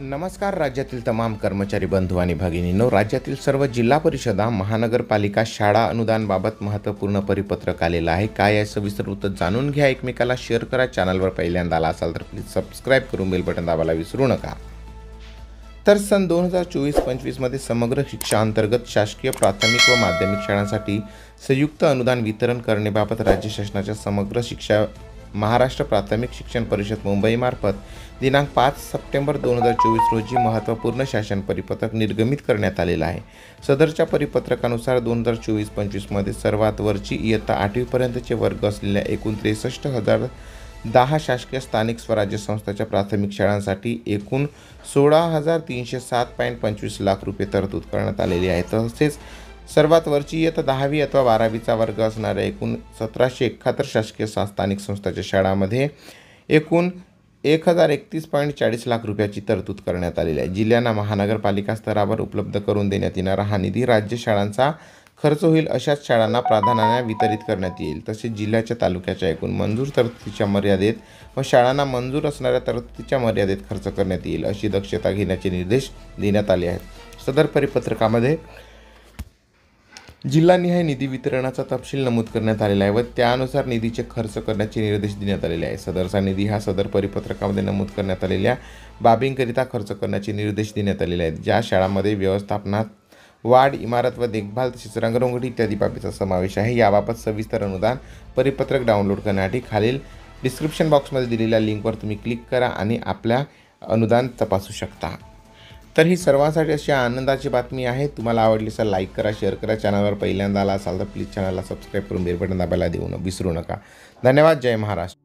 नमस्कार. राज्यातील तमाम कर्मचारी बंधू आणि भगिनींनो, राज्यातील सर्व जिल्हा परिषदा, महानगरपालिका, शाळा अनुदानबाबत महत्त्वपूर्ण परिपत्रक आलेलं आहे. काय आहे सविस्तर वृत्त जाणून घ्या. एकमेकाला शेअर करा. चॅनलवर पहिल्यांदा आला असाल तर प्लीज सबस्क्राईब करून बेल बटन दाबायला विसरू नका. तर सन 2024-25 मध्ये समग्र शिक्षा अंतर्गत शासकीय प्राथमिक व माध्यमिक शाळांसाठी संयुक्त अनुदान वितरण करण्याबाबत राज्य शासनाच्या समग्र शिक्षा महाराष्ट्र प्राथमिक शिक्षण परिषद मुंबईमार्फत दिनांक 5 सप्टेंबर 2024 रोजी महत्त्वपूर्ण शासन परिपत्रक निर्गमित करण्यात आलेलं आहे. सदरच्या परिपत्रकानुसार 2024-25 मध्ये सर्वात वरची इयत्ता 8वी पर्यंतचे वर्ग असलेल्या एकूण 63,010 शासकीय स्थानिक स्वराज्य संस्थांच्या प्राथमिक शाळांसाठी एकूण 16,307.25 लाख रुपये तरतूद करण्यात आलेली आहे. तसेच सर्वात वरची इयत्ता 10वी अथवा 12वीचा वर्ग असणाऱ्या एकूण 1771 शासकीय स्थानिक संस्थांच्या शाळांमध्ये एकूण 1,031.40 लाख रुपयाची तरतूद करण्यात आलेली आहे. जिल्ह्यांना महानगरपालिका स्तरावर उपलब्ध करून देण्यात येणारा हा निधी राज्य शाळांचा खर्च होईल अशाच शाळांना प्राधान्याने वितरित करण्यात येईल. तसेच जिल्ह्याच्या तालुक्याच्या एकूण मंजूर तरतुदीच्या मर्यादेत व शाळांना मंजूर असणाऱ्या तरतुदीच्या मर्यादेत खर्च करण्यात येईल अशी दक्षता घेण्याचे निर्देश देण्यात आले आहेत. सदर परिपत्रकामध्ये जिल्हानिहाय निधी वितरणाचा तपशील नमूद करण्यात आलेला आहे व त्यानुसार निधीचे खर्च करण्याचे निर्देश देण्यात आलेले आहे. सदरचा निधी हा सदर परिपत्रकामध्ये नमूद करण्यात आलेल्या बाबींकरिता खर्च करण्याचे निर्देश देण्यात आलेले आहेत. ज्या शाळांमध्ये व्यवस्थापनात वाढ, इमारत व देखभाल तसेच रंगरंगोटी इत्यादी बाबींचा समावेश आहे. याबाबत सविस्तर अनुदान परिपत्रक डाउनलोड करण्यासाठी खालील डिस्क्रिप्शन बॉक्समध्ये दिलेल्या लिंकवर तुम्ही क्लिक करा आणि आपल्या अनुदान तपासू शकता. तर ही सर्वांसाठी अशी आनंदाची बातमी आहे. तुम्हाला आवडली असेल लाईक करा, शेअर करा. चॅनलवर पहिल्यांदा आला असाल तर प्लीज चॅनलला सबस्क्राईब करून बेल बटन दाबायला विसरू नका. धन्यवाद. जय महाराष्ट्र.